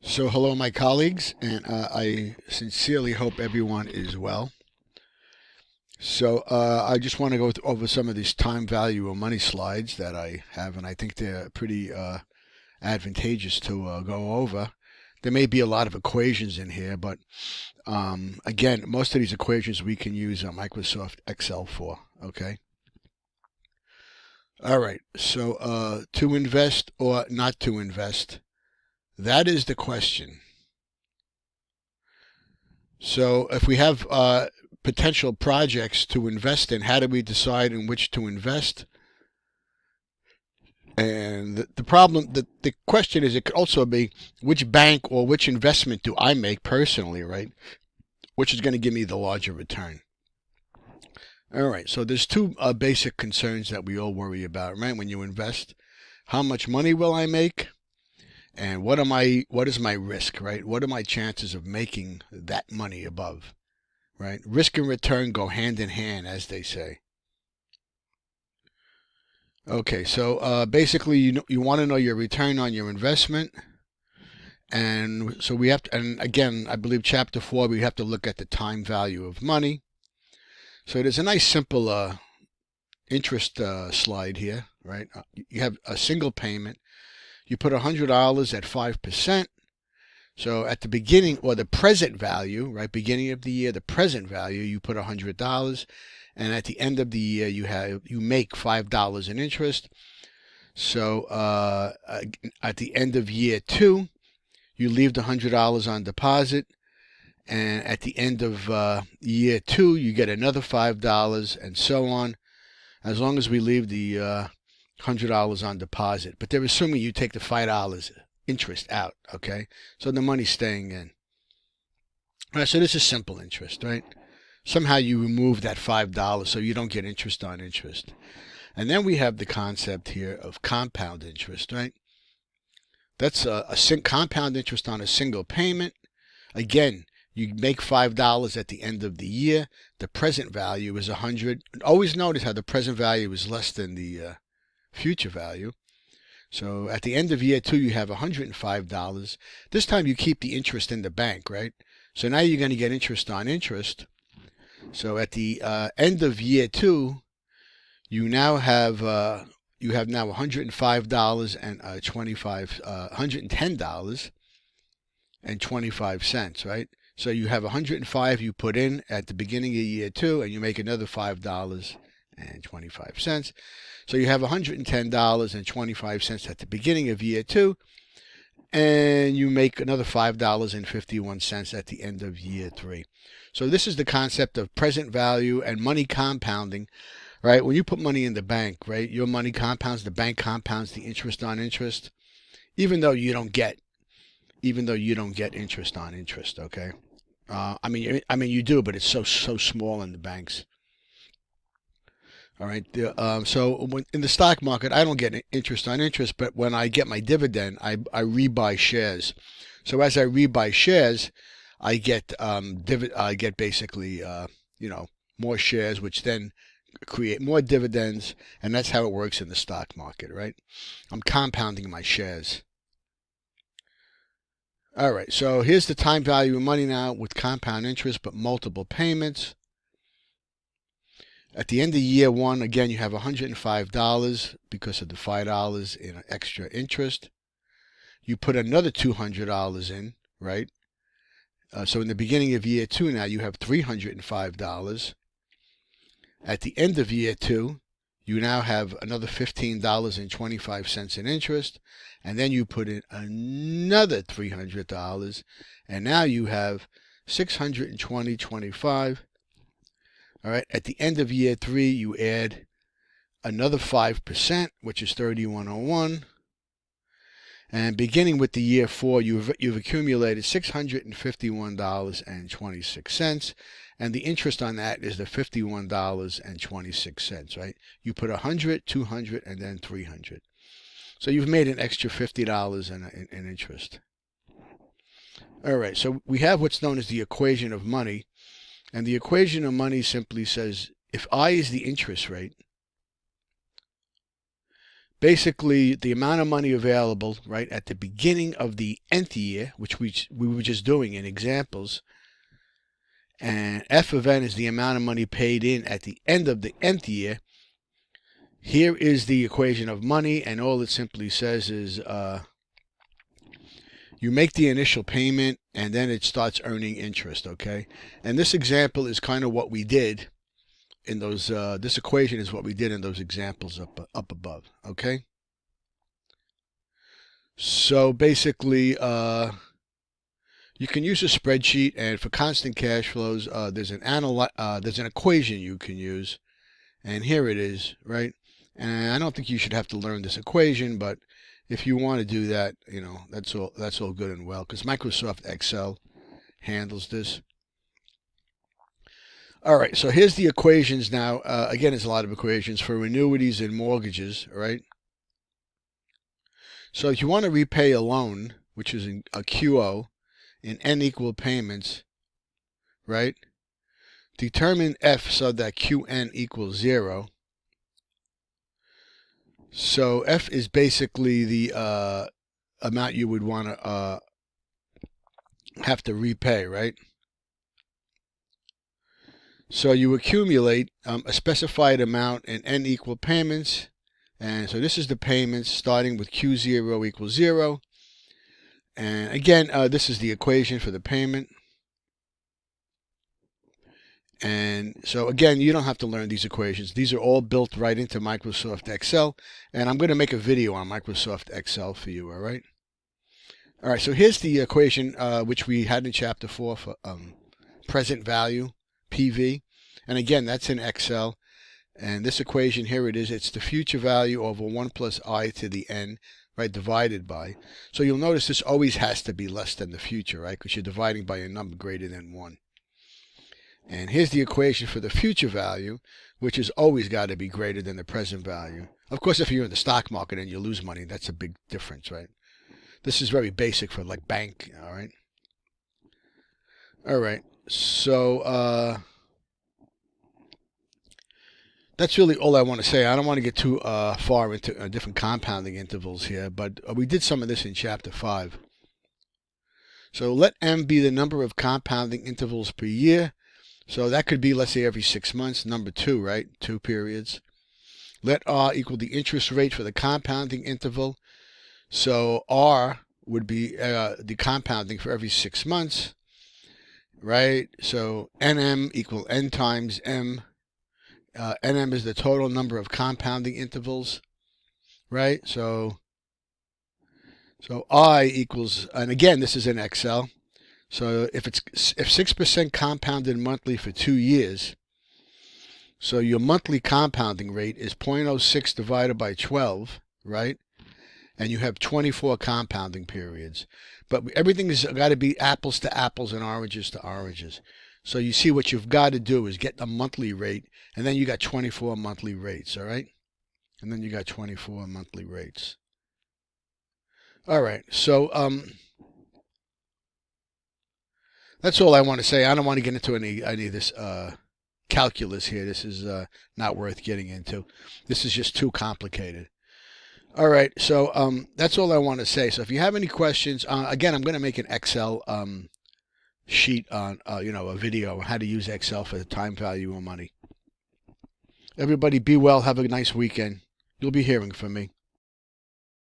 So, hello, my colleagues, and I sincerely hope everyone is well. So, I just want to go over some of these time value of money slides that I have, and I think they're pretty advantageous to go over. There may be a lot of equations in here, but again, most of these equations we can use Microsoft Excel for. Okay. All right. So, to invest or not to invest, that is the question. So if we have potential projects to invest in, how do we decide in which to invest? And the problem, the question is, it could also be which bank or which investment do I make personally, right? Which is going to give me the larger return. All right, so there's two basic concerns that we all worry about, right? When you invest, how much money will I make? And what is my risk, right? What are my chances of making that money above? Right? Risk and return go hand in hand, as they say. Okay, so basically, you want to know your return on your investment, and so we have to. And again, I believe chapter 4, we have to look at the time value of money. So there's a nice simple interest slide here, right? You have a single payment. You put $100 at 5%. So at the beginning or the present value, right, beginning of the year, the present value, you put $100, and at the end of the year, you make $5 in interest. So at the end of year 2, you leave the $100 on deposit, and at the end of year 2, you get another $5, and so on, as long as we leave the $100 on deposit. But they're assuming you take the $5 interest out, okay? So the money's staying in. All right, so this is simple interest, right? Somehow you remove that $5 so you don't get interest on interest. And then we have the concept here of compound interest, right? That's a compound interest on a single payment. Again, you make $5 at the end of the year. The present value is 100. Always notice how the present value is less than the future value. So at the end of year 2, you have $105. This time you keep the interest in the bank, right? So now you're going to get interest on interest. So at the end of year 2, you now have now $105 and $110.25, right? So you have 105 you put in at the beginning of year 2, and you make another $5.25. So you have $110.25 at the beginning of year 2, and you make another $5.51 at the end of year 3. So this is the concept of present value and money compounding, right? When you put money in the bank, right, your money compounds, the bank compounds the interest on interest, even though you don't get interest on interest, okay? I mean you do, but it's so small in the banks. All right. So in the stock market, I don't get interest on interest, but when I get my dividend, I rebuy shares. So as I rebuy shares, I get I get basically more shares, which then create more dividends, and that's how it works in the stock market, right? I'm compounding my shares. All right. So here's the time value of money now with compound interest, but multiple payments. At the end of year 1, again, you have $105 because of the $5 in extra interest. You put another $200 in, right? So in the beginning of year 2 now, you have $305. At the end of year 2, you now have another $15.25 in interest, and then you put in another $300, and now you have $620.25. All right. At the end of year 3, you add another 5%, which is 3101. And beginning with the year 4, you've accumulated $651.26. And the interest on that is the $51.26, right? You put 100, 200, and then 300. So you've made an extra $50 in interest. All right. So we have what's known as the equation of money. And the equation of money simply says if I is the interest rate, basically the amount of money available, right, at the beginning of the nth year, which we were just doing in examples, and f of n is the amount of money paid in at the end of the nth year. Here is the equation of money, and all it simply says is you make the initial payment, and then it starts earning interest, okay? And this example is kind of what we did in those, this equation is what we did in those examples up above, okay? So basically, you can use a spreadsheet, and for constant cash flows, there's an equation you can use, and here it is, right? And I don't think you should have to learn this equation, but if you want to do that, you know, that's all good and well, because Microsoft Excel handles this. All right, so here's the equations now. Again, there's a lot of equations for annuities and mortgages, right? So if you want to repay a loan, which is a QO, in n equal payments, right? Determine f so that Qn equals 0. So f is basically the amount you would want to have to repay, right? So you accumulate a specified amount in n equal payments, and so this is the payments starting with Q0 equals 0. And again, this is the equation for the payment. And so again, you don't have to learn these equations. These are all built right into Microsoft Excel, and I'm going to make a video on Microsoft Excel for you, all right? All right, so here's the equation which we had in Chapter 4 for present value, PV. And again, that's in Excel. And this equation, here it is. It's the future value over 1 plus I to the n, right, divided by. So you'll notice this always has to be less than the future, right, because you're dividing by a number greater than 1. And here's the equation for the future value, which has always got to be greater than the present value. Of course, if you're in the stock market and you lose money, that's a big difference, right? This is very basic for like bank, all right? All right, so that's really all I want to say. I don't want to get too far into different compounding intervals here, but we did some of this in Chapter 5. So let m be the number of compounding intervals per year. So that could be, let's say, every 6 months, number 2, right? 2 periods. Let R equal the interest rate for the compounding interval. So R would be the compounding for every 6 months, right? So NM equal N times M. NM is the total number of compounding intervals, right? So I equals, and again, this is in Excel. So if 6% compounded monthly for 2 years, so your monthly compounding rate is 0.06 divided by 12, right? And you have 24 compounding periods. But everything has got to be apples to apples and oranges to oranges. So you see what you've got to do is get the monthly rate, and then you got 24 monthly rates, all right? And then you got 24 monthly rates. All right, so that's all I want to say. I don't want to get into any of this calculus here. This is not worth getting into. This is just too complicated. All right, so that's all I want to say. So if you have any questions, again, I'm going to make an Excel sheet on, a video on how to use Excel for the time value of money. Everybody be well. Have a nice weekend. You'll be hearing from me.